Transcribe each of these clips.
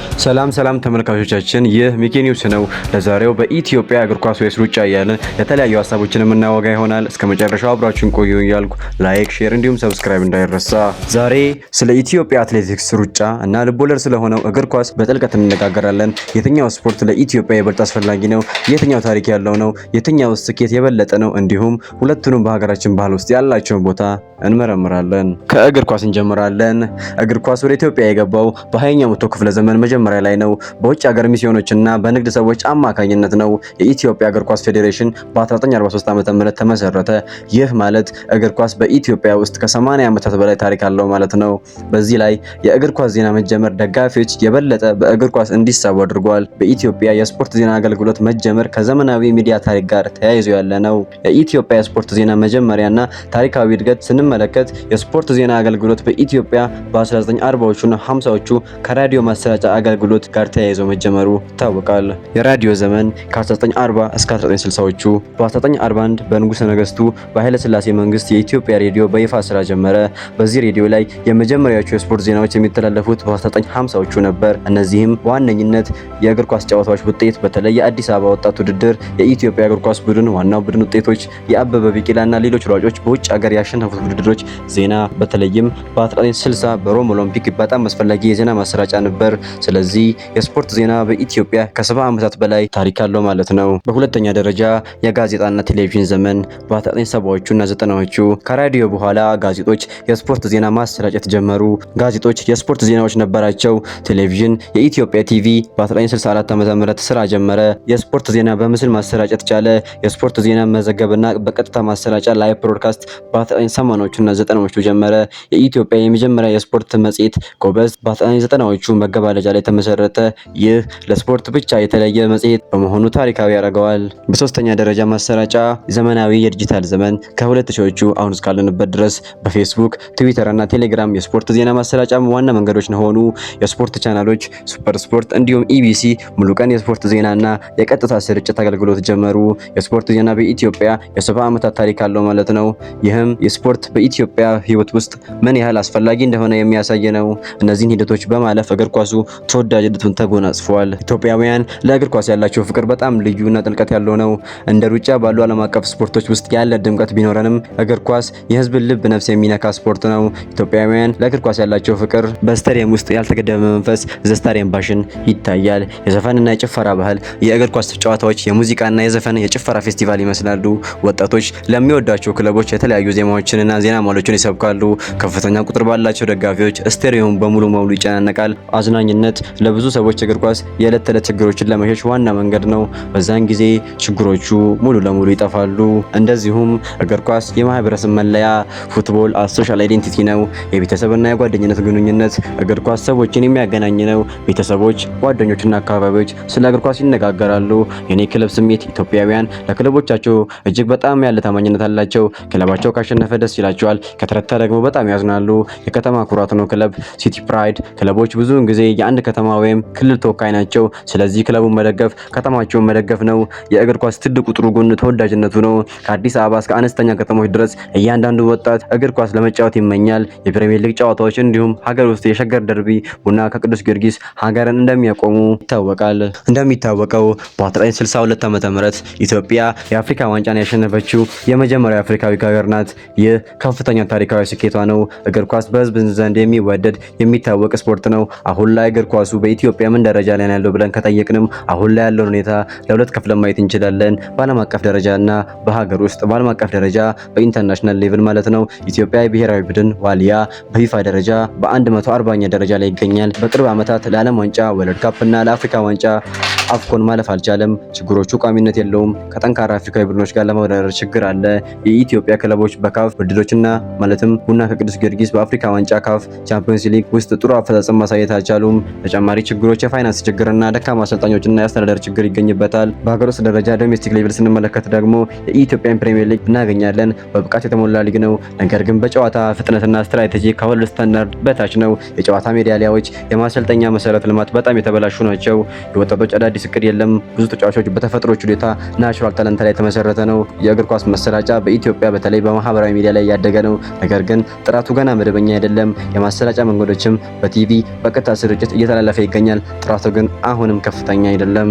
ሰላም ተመልካቾቻችን፣ ይህ ሚኪ ኒውስ ነው። ለዛሬው በኢትዮጵያ እግር ኳስ ወይስ ሩጫ እያልን የተለያዩ ሀሳቦችን የምናወጋ ይሆናል። እስከ መጨረሻው አብራችሁን ቆዩ እያልኩ ላይክ፣ ሼር እንዲሁም ሰብስክራይብ እንዳይረሳ። ዛሬ ስለ ኢትዮጵያ አትሌቲክስ፣ ሩጫ እና ልቦለድ ስለሆነው እግር ኳስ በጥልቀት እንነጋገራለን። የትኛው ስፖርት ለኢትዮጵያ ይበልጥ አስፈላጊ ነው? የትኛው ታሪክ ያለው ነው? የትኛው ስኬት የበለጠ ነው? እንዲሁም ሁለቱንም በሀገራችን ባህል ውስጥ ያላቸውን ቦታ እንመረምራለን። ከእግር ኳስ እንጀምራለን። እግር ኳስ ወደ ኢትዮጵያ የገባው በ20ኛው መቶ ክፍለ ዘመን መጀመሪያ ላይ ነው። በውጭ ሀገር ሚስዮኖችና በንግድ ሰዎች አማካኝነት ነው የኢትዮጵያ እግር ኳስ ፌዴሬሽን በ1943 ዓ.ም ተመሰረተ። ይህ ማለት እግር ኳስ በኢትዮጵያ ውስጥ ከ80 ዓመታት በላይ ታሪክ አለው ማለት ነው። በዚህ ላይ የእግር ኳስ ዜና መጀመር ደጋፊዎች የበለጠ በእግር ኳስ እንዲሳቡ አድርጓል። በኢትዮጵያ የስፖርት ዜና አገልግሎት መጀመር ከዘመናዊ ሚዲያ ታሪክ ጋር ተያይዞ ያለ ነው። የኢትዮጵያ የስፖርት ዜና መጀመሪያና ታሪካዊ እድገት ስንመለከት የስፖርት ዜና አገልግሎት በኢትዮጵያ በ1940ዎቹና 50ዎቹ ከራዲዮ ማሰራጫ አገልግሎት ጋር ተያይዞ መጀመሩ ይታወቃል። የራዲዮ ዘመን ከ1940 እስከ 1960ዎቹ። በ1941 በንጉሠ ነገሥቱ በኃይለ ሥላሴ መንግስት የኢትዮጵያ ሬዲዮ በይፋ ስራ ጀመረ። በዚህ ሬዲዮ ላይ የመጀመሪያዎቹ የስፖርት ዜናዎች የሚተላለፉት በ1950ዎቹ ነበር። እነዚህም በዋነኝነት የእግር ኳስ ጨዋታዎች ውጤት፣ በተለይ የአዲስ አበባ ወጣት ውድድር፣ የኢትዮጵያ እግር ኳስ ቡድን ዋናው ቡድን ውጤቶች፣ የአበበ ቢቂላና ሌሎች ሯጮች በውጭ ሀገር ያሸነፉት ውድድሮች ዜና፣ በተለይም በ1960 በሮም ኦሎምፒክ በጣም አስፈላጊ የዜና ማሰራጫ ነበር። ስለዚህ የስፖርት ዜና በኢትዮጵያ ከ70 ዓመታት በላይ ታሪክ አለው ማለት ነው። በሁለተኛ ደረጃ የጋዜጣና ቴሌቪዥን ዘመን በ1970ዎቹ እና 90ዎቹ ከራዲዮ በኋላ ጋዜጦች የስፖርት ዜና ማሰራጨት ጀመሩ። ጋዜጦች የስፖርት ዜናዎች ነበራቸው። ቴሌቪዥን የኢትዮጵያ ቲቪ በ1964 ዓ.ም ስራ ጀመረ። የስፖርት ዜና በምስል ማሰራጨት ቻለ። የስፖርት ዜና መዘገብና በቀጥታ ማሰራጫ ላይቭ ብሮድካስት በ1980ዎቹ እና 90ዎቹ ጀመረ። የኢትዮጵያ የመጀመሪያ የስፖርት መጽሔት ጎበዝ በ1990ዎቹ መገባደጃ ላይ ተመሰረተ። ይህ ለስፖርት ብቻ የተለየ መጽሔት በመሆኑ ታሪካዊ ያደርገዋል። በሶስተኛ ደረጃ ማሰራጫ ዘመናዊ የዲጂታል ዘመን ከ2000ዎቹ አሁን እስካለንበት ድረስ በፌስቡክ፣ ትዊተር እና ቴሌግራም የስፖርት ዜና ማሰራጫ ዋና መንገዶች ሆኑ። የስፖርት ቻናሎች ሱፐር ስፖርት እንዲሁም ኢቢሲ ሙሉ ቀን የስፖርት ዜናና የቀጥታ ስርጭት አገልግሎት ጀመሩ። የስፖርት ዜና በኢትዮጵያ የ70 ዓመታት ታሪክ አለው ማለት ነው። ይህም የስፖርት በኢትዮጵያ ሕይወት ውስጥ ምን ያህል አስፈላጊ እንደሆነ የሚያሳይ ነው። እነዚህን ሂደቶች በማለፍ እግር ኳሱ ተወዳጅነቱን ተጎናጽፏል። ኢትዮጵያውያን ለእግር ኳስ ያላቸው ፍቅር በጣም ልዩና ጥልቀት ያለው ነው። እንደ ሩጫ ባሉ ዓለም አቀፍ ስፖርቶች ውስጥ ያለ ድምቀት ቢኖረንም እግር ኳስ የሕዝብን ልብ ነፍስ የሚነካ ስፖርት ነው። ኢትዮጵያውያን ለእግር ኳስ ያላቸው ፍቅር በስታዲየም ውስጥ ያልተገደበ መንፈስ ዘስታዲየም ባሽን ይታያል። የዘፈንና የጭፈራ ባህል የእግር ኳስ ጨዋታዎች የሙዚቃና የዘፈን የጭፈራ ፌስቲቫል ይመስላሉ። ወጣቶች ለሚወዳቸው ክለቦች የተለያዩ ዜማዎችንና ዜና ማሎችን ይሰብካሉ። ከፍተኛ ቁጥር ባላቸው ደጋፊዎች ስቴዲየሙን በሙሉ ይጨናነቃል። አዝናኝነት ለብዙ ሰዎች እግር ኳስ የዕለት ተዕለት ችግሮችን ለመሸሽ ዋና መንገድ ነው። በዛን ጊዜ ችግሮቹ ሙሉ ለሙሉ ይጠፋሉ። እንደዚሁም እግር ኳስ የማህበረሰብ መለያ፣ ፉትቦል ሶሻል አይዴንቲቲ ነው። የቤተሰብና የጓደኝነት ግንኙነት እግር ኳስ ሰዎችን የሚያገናኝ ነው። ቤተሰቦች፣ ጓደኞችና አካባቢዎች ስለ እግር ኳስ ይነጋገራሉ። የኔ ክለብ ስሜት ኢትዮጵያውያን ለክለቦቻቸው እጅግ በጣም ያለ ታማኝነት አላቸው። ክለባቸው ካሸነፈ ደስ ይላቸዋል፣ ከተረታ ደግሞ በጣም ያዝናሉ። የከተማ ኩራት ነው ክለብ። ሲቲ ፕራይድ ክለቦች ብዙውን ጊዜ የአንድ ከተማ ወይም ክልል ተወካይ ናቸው። ስለዚህ ክለቡን መደገፍ ከተማቸውን መደገፍ ነው። የእግር ኳስ ትልቁ ጥሩ ጎን ተወዳጅነቱ ነው። ከአዲስ አበባ እስከ አነስተኛ ከተሞች ድረስ እያንዳንዱ ወጣት እግር ኳስ ለመጫወት ይመኛል። የፕሪሚየር ሊግ ጨዋታዎች እንዲሁም ሀገር ውስጥ የሸገር ደርቢ ቡና ከቅዱስ ጊዮርጊስ ሀገርን እንደሚያቆሙ ይታወቃል። እንደሚታወቀው በ1962 ዓ.ም ኢትዮጵያ የአፍሪካ ዋንጫን ያሸነፈችው የመጀመሪያው አፍሪካዊ ሀገር ናት። ይህ ከፍተኛ ታሪካዊ ስኬቷ ነው። እግር ኳስ በህዝብ ዘንድ የሚወደድ የሚታወቅ ስፖርት ነው። አሁን ላይ እግር ኳሱ በኢትዮጵያ ምን ደረጃ ላይ ያለው ብለን ከጠየቅንም አሁን ላይ ያለውን ሁኔታ ለሁለት ከፍለን ማየት እንችላለን። በዓለም አቀፍ ደረጃና በሀገር ውስጥ። በዓለም አቀፍ ደረጃ በኢንተርናሽናል ሌቭል ማለት ነው። ኢትዮጵያ ብሔራዊ ቡድን ዋሊያ በፊፋ ደረጃ በ140ኛ ደረጃ ላይ ይገኛል። በቅርብ ዓመታት ለዓለም ዋንጫ፣ ወርልድ ካፕ እና ለአፍሪካ ዋንጫ አፍኮን ማለፍ አልቻለም። ችግሮቹ ቋሚነት የለውም። ከጠንካራ አፍሪካዊ ቡድኖች ጋር ለመወዳደር ችግር አለ። የኢትዮጵያ ክለቦች በካፍ ብድሎችና ማለትም ቡና ከቅዱስ ጊዮርጊስ በአፍሪካ ዋንጫ፣ ካፍ ቻምፒዮንስ ሊግ ውስጥ ጥሩ አፈጻጸም ማሳየት አልቻሉም። ተጨማሪ ችግሮች የፋይናንስ ችግርና ደካማ አሰልጣኞችና የአስተዳደር ችግር ይገኝበታል። በሀገር ውስጥ ደረጃ ዶሜስቲክ ሌቭል ስንመለከት ደግሞ የኢትዮጵያን ፕሪሚየር ሊግ እናገኛለን። በብቃት የተሞላ ሊግ ነው። ነገር ግን በጨዋታ ፍጥነትና ስትራቴጂ ከወርልድ ስታንዳርድ በታች ነው። የጨዋታ ሜዳሊያዎች፣ የማሰልጠኛ መሰረተ ልማት በጣም የተበላሹ ናቸው። የወጣቶች አዲስ እቅድ የለም። ብዙ ተጫዋቾች በተፈጥሮ ችሎታ ናቹራል ታለንት ላይ የተመሰረተ ነው። የእግር ኳስ መሰራጫ በኢትዮጵያ በተለይ በማህበራዊ ሚዲያ ላይ ያደገ ነው። ነገር ግን ጥራቱ ገና መደበኛ አይደለም። የማሰራጫ መንገዶችም በቲቪ በቀጥታ ስርጭት እየተላለፈ ይገኛል። ጥራቱ ግን አሁንም ከፍተኛ አይደለም።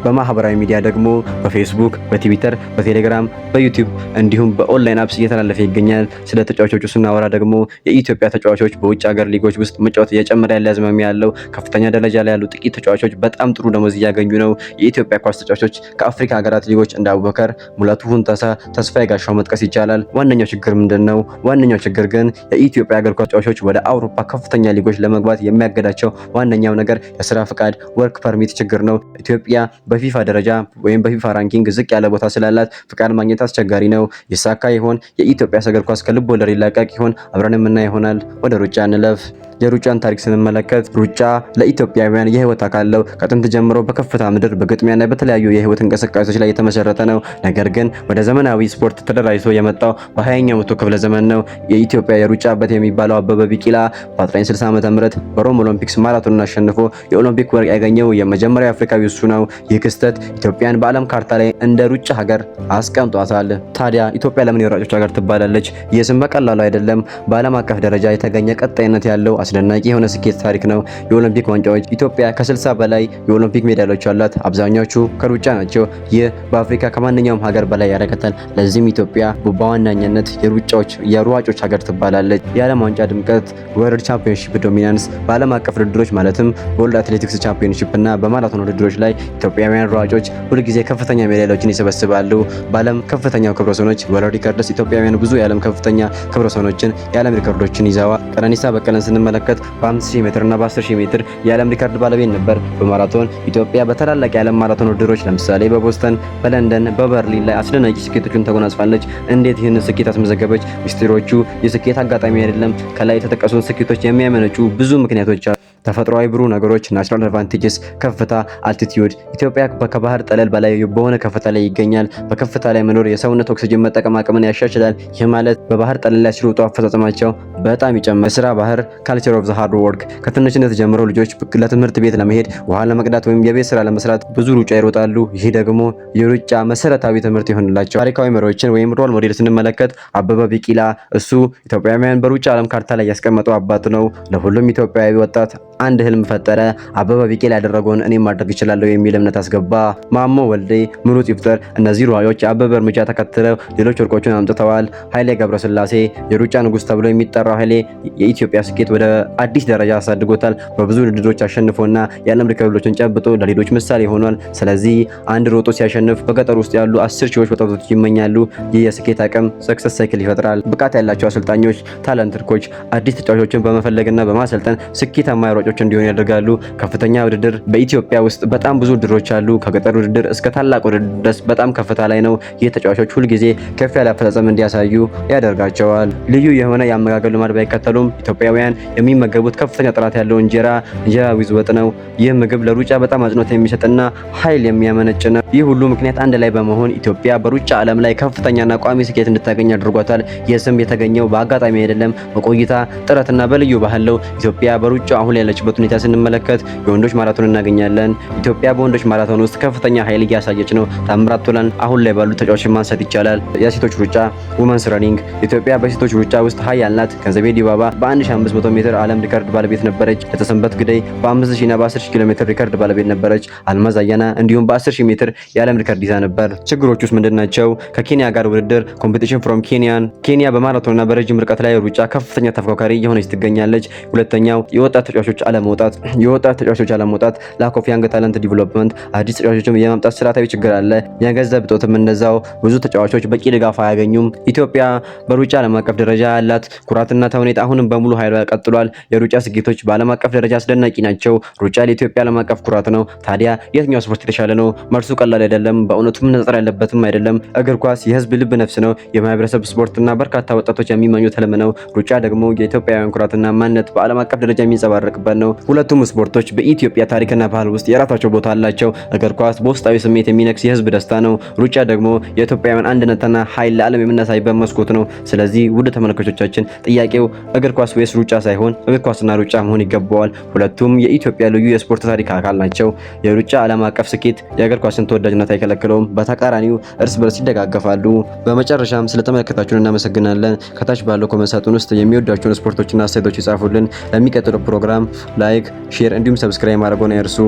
በማህበራዊ ሚዲያ ደግሞ በፌስቡክ፣ በትዊተር፣ በቴሌግራም፣ በዩቲዩብ እንዲሁም በኦንላይን አፕስ እየተላለፈ ይገኛል። ስለ ተጫዋቾቹ ስናወራ ደግሞ የኢትዮጵያ ተጫዋቾች በውጭ ሀገር ሊጎች ውስጥ መጫወት እየጨመረ ያለ አዝማሚያ ያለው ከፍተኛ ደረጃ ላይ ያሉ ጥቂት ተጫዋቾች በጣም ጥሩ ደሞዝ እያገኙ ነው። የኢትዮጵያ ኳስ ተጫዋቾች ከአፍሪካ ሀገራት ሊጎች እንደ አቡበከር፣ ሙላቱ ሁንተሳ፣ ተስፋዬ ጋሻው መጥቀስ ይቻላል። ዋነኛው ችግር ምንድነው? ዋነኛው ችግር ግን የኢትዮጵያ እግር ኳስ ተጫዋቾች ወደ አውሮፓ ከፍተኛ ሊጎች ለመግባት የሚያገዳቸው ዋነኛው ነገር የስራ ፍቃድ ወርክ ፐርሚት ችግር ነው። ኢትዮጵያ በፊፋ ደረጃ ወይም በፊፋ ራንኪንግ ዝቅ ያለ ቦታ ስላላት ፍቃድ ማግኘት አስቸጋሪ ነው። ይሳካ ይሆን? የኢትዮጵያ እግር ኳስ ከልብ ወለድ ይላቀቅ ይሆን? አብረን የምናየው ይሆናል። ወደ ሩጫ እንለፍ። የሩጫን ታሪክ ስንመለከት ሩጫ ለኢትዮጵያውያን የህይወት አካል ነው። ከጥንት ጀምሮ በከፍታ ምድር በግጥሚያና በተለያዩ የህይወት እንቅስቃሴዎች ላይ የተመሰረተ ነው። ነገር ግን ወደ ዘመናዊ ስፖርት ተደራጅቶ የመጣው በ20ኛው መቶ ክፍለ ዘመን ነው። የኢትዮጵያ የሩጫ አባት የሚባለው አበበ ቢቂላ በ1960 ዓ.ም በሮም ኦሎምፒክስ ማራቶንን አሸንፎ የኦሎምፒክ ወርቅ ያገኘው የመጀመሪያው አፍሪካዊ እሱ ነው። ይህ ክስተት ኢትዮጵያን በዓለም ካርታ ላይ እንደ ሩጫ ሀገር አስቀምጧታል። ታዲያ ኢትዮጵያ ለምን የሯጮች ሀገር ትባላለች? ይህ ስም በቀላሉ አይደለም። በዓለም አቀፍ ደረጃ የተገኘ ቀጣይነት ያለው አስደናቂ የሆነ ስኬት ታሪክ ነው። የኦሎምፒክ ዋንጫዎች ኢትዮጵያ ከ60 በላይ የኦሎምፒክ ሜዳሊያዎች አላት። አብዛኛዎቹ ከሩጫ ናቸው። ይህ በአፍሪካ ከማንኛውም ሀገር በላይ ያደርጋታል። ለዚህም ኢትዮጵያ በዋናኛነት የሯጮች ሀገር ትባላለች። የዓለም ዋንጫ ድምቀት ወርልድ ቻምፒዮንሺፕ ዶሚናንስ በዓለም አቀፍ ውድድሮች ማለትም በወርልድ አትሌቲክስ ቻምፒዮንሺፕ እና በማራቶን ውድድሮች ላይ ኢትዮጵያውያን ሯጮች ሁልጊዜ ከፍተኛ ሜዳሊያዎችን ይሰበስባሉ። በዓለም ከፍተኛው ክብረ ወሰኖች ወርልድ ሪከርድስ ኢትዮጵያውያን ብዙ የዓለም ከፍተኛ ክብረ ወሰኖችን የዓለም ሪከርዶችን ይዘዋል። ቀነኒሳ በቀለን ስንመለከት በ5000 ሜትር እና በ10000 ሜትር የዓለም ሪከርድ ባለቤት ነበር። በማራቶን ኢትዮጵያ በታላላቅ የዓለም ማራቶን ውድድሮች ለምሳሌ በቦስተን፣ በለንደን፣ በበርሊን ላይ አስደናቂ ስኬቶችን ተጎናጽፋለች። እንዴት ይህንን ስኬት አስመዘገበች? ሚስጥሮቹ የስኬት አጋጣሚ አይደለም። ከላይ የተጠቀሱት ስኬቶች የሚያመነጩ ብዙ ምክንያቶች አሉ። ተፈጥሯዊ ብሩ ነገሮች ናቹራል አድቫንቴጅስ፣ ከፍታ አልቲቲዩድ። ኢትዮጵያ ከባህር ጠለል በላይ በሆነ ከፍታ ላይ ይገኛል። በከፍታ ላይ መኖር የሰውነት ኦክሲጅን መጠቀም አቅምን ያሻሽላል። ይህ ማለት በባህር ጠለል ላይ ሲሮጡ አፈጻጸማቸው በጣም ይጨምራል። የስራ ባህር ካልቸር ኦፍ ዘ ሃርድ ወርክ። ከትንሽነት ጀምሮ ልጆች ለትምህርት ቤት ለመሄድ ውሃ ለመቅዳት ወይም የቤት ስራ ለመስራት ብዙ ሩጫ ይሮጣሉ። ይህ ደግሞ የሩጫ መሰረታዊ ትምህርት ይሆንላቸዋል። ታሪካዊ መሪዎችን ወይም ሮል ሞዴል ስንመለከት አበበ ቢቂላ እሱ ኢትዮጵያውያን በሩጫ ዓለም ካርታ ላይ ያስቀመጠው አባት ነው። ለሁሉም ኢትዮጵያዊ ወጣት አንድ ህልም ፈጠረ። አበበ ቢቂላ ያደረገውን እኔም ማድረግ እችላለሁ የሚል እምነት አስገባ። ማሞ ወልዴ፣ ምሩጽ ይፍጠር እነዚህ ሯጮች የአበበ እርምጃ ተከትለው ሌሎች ወርቆችን አምጥተዋል። ኃይሌ ገብረስላሴ የሩጫ ንጉስ ተብሎ የሚጠራው ኃይሌ የኢትዮጵያ ስኬት ወደ አዲስ ደረጃ አሳድጎታል። በብዙ ውድድሮች አሸንፎና የዓለም ሪከርዶችን ጨብጦ ለሌሎች ምሳሌ ሆኗል። ስለዚህ አንድ ሮጦ ሲያሸንፍ በገጠር ውስጥ ያሉ 10 ሺዎች ወጣቶች ይመኛሉ። ይህ የስኬት አቅም ሰክሰስ ሳይክል ይፈጥራል። ብቃት ያላቸው አሰልጣኞች፣ ታለንትድ ኮች አዲስ ተጫዋቾችን በመፈለግና በማሰልጠን ስኬታማ ሯጮች እንዲሆኑ ያደርጋሉ። ከፍተኛ ውድድር በኢትዮጵያ ውስጥ በጣም ብዙ ውድድሮች አሉ። ከገጠር ውድድር እስከ ታላቅ ውድድር ድረስ በጣም ከፍታ ላይ ነው። ይህ ተጫዋቾች ሁልጊዜ ከፍ ያለ አፈጻጸም እንዲያሳዩ ያደርጋቸዋል። ልዩ የሆነ የአመጋገብ ልማድ ባይከተሉም ኢትዮጵያውያን የሚመገቡት ከፍተኛ ጥራት ያለው እንጀራ ዊዝ ወጥ ነው። ይህ ምግብ ለሩጫ በጣም አጽንኦት የሚሰጥና ኃይል የሚያመነጭ ነው። ይህ ሁሉ ምክንያት አንድ ላይ በመሆን ኢትዮጵያ በሩጫ ዓለም ላይ ከፍተኛና ቋሚ ስኬት እንድታገኝ አድርጓታል። ይህ ስም የተገኘው በአጋጣሚ አይደለም፣ በቆይታ ጥረትና በልዩ ባህል ነው። ኢትዮጵያ በሩጫ አሁን ያለችበት ሁኔታ ስንመለከት የወንዶች ማራቶን እናገኛለን። ኢትዮጵያ በወንዶች ማራቶን ውስጥ ከፍተኛ ኃይል እያሳየች ነው። ታምራት ቶላን አሁን ላይ ባሉ ተጫዋቾችን ማንሳት ይቻላል። የሴቶች ሩጫ ውመንስ ረኒንግ ኢትዮጵያ በሴቶች ሩጫ ውስጥ ኃያል ናት። ገንዘቤ ዲባባ በ1500 ሜትር ዓለም ሪከርድ ባለቤት ነበረች። ለተሰንበት ግደይ በ5000 እና በ10000 ኪሎ ሜትር ሪከርድ ባለቤት ነበረች። አልማዝ አያና እንዲሁም በ10000 ሜትር የዓለም ሪከርድ ይዛ ነበር። ችግሮች ውስጥ ምንድናቸው? ከኬንያ ጋር ውድድር ኮምፒቲሽን ፍሮም ኬንያ በማራቶንና በረጅም ርቀት ላይ ሩጫ ከፍተኛ ተፎካካሪ የሆነች ትገኛለች። ሁለተኛው የወጣት ተጫዋቾች አለመውጣት ላክ ኦፍ ያንግ ታለንት ዲቨሎፕመንት አዲስ ተጫዋቾችን የማምጣት ስርዓታዊ ችግር አለ። የገንዘብ እጦትም እንደዛው ብዙ ተጫዋቾች በቂ ድጋፍ አያገኙም። ኢትዮጵያ በሩጫ ዓለም አቀፍ ደረጃ ያላት ኩራትና ተውኔት አሁንም በሙሉ ኃይሏ ቀጥሏል። የሩጫ ስኬቶች በዓለም አቀፍ ደረጃ አስደናቂ ናቸው። ሩጫ ለኢትዮጵያ ዓለም አቀፍ ኩራት ነው። ታዲያ የትኛው ስፖርት የተሻለ ነው? መልሱ ቀላል አይደለም። በእውነቱም መነጽር ያለበትም አይደለም። እግር ኳስ የህዝብ ልብ ነፍስ ነው። የማህበረሰብ ስፖርትና በርካታ ወጣቶች የሚመኙት ህልም ነው። ሩጫ ደግሞ የኢትዮጵያውያን ኩራትና ማንነት በዓለም አቀፍ ደረጃ የሚንጸባረቅበት የሚቀበል ነው። ሁለቱም ስፖርቶች በኢትዮጵያ ታሪክና ባህል ውስጥ የራሳቸው ቦታ አላቸው። እግር ኳስ በውስጣዊ ስሜት የሚነክስ የህዝብ ደስታ ነው። ሩጫ ደግሞ የኢትዮጵያውያን አንድነትና ኃይል ለዓለም የምናሳይበት መስኮት ነው። ስለዚህ ውድ ተመልካቾቻችን ጥያቄው እግር ኳስ ወይስ ሩጫ ሳይሆን እግር ኳስና ሩጫ መሆን ይገባዋል። ሁለቱም የኢትዮጵያ ልዩ የስፖርት ታሪክ አካል ናቸው። የሩጫ ዓለም አቀፍ ስኬት የእግር ኳስን ተወዳጅነት አይከለክለውም፣ በተቃራኒው እርስ በርስ ይደጋገፋሉ። በመጨረሻም ስለተመለከታችሁን እናመሰግናለን። ከታች ባለው ኮሜንት ሳጥን ውስጥ የሚወዷቸውን ስፖርቶችና አስተያየቶች ይጻፉልን። ለሚቀጥለው ፕሮግራም ላይክ፣ ሼር እንዲሁም ሰብስክራይብ ማድረግዎን አይርሱ።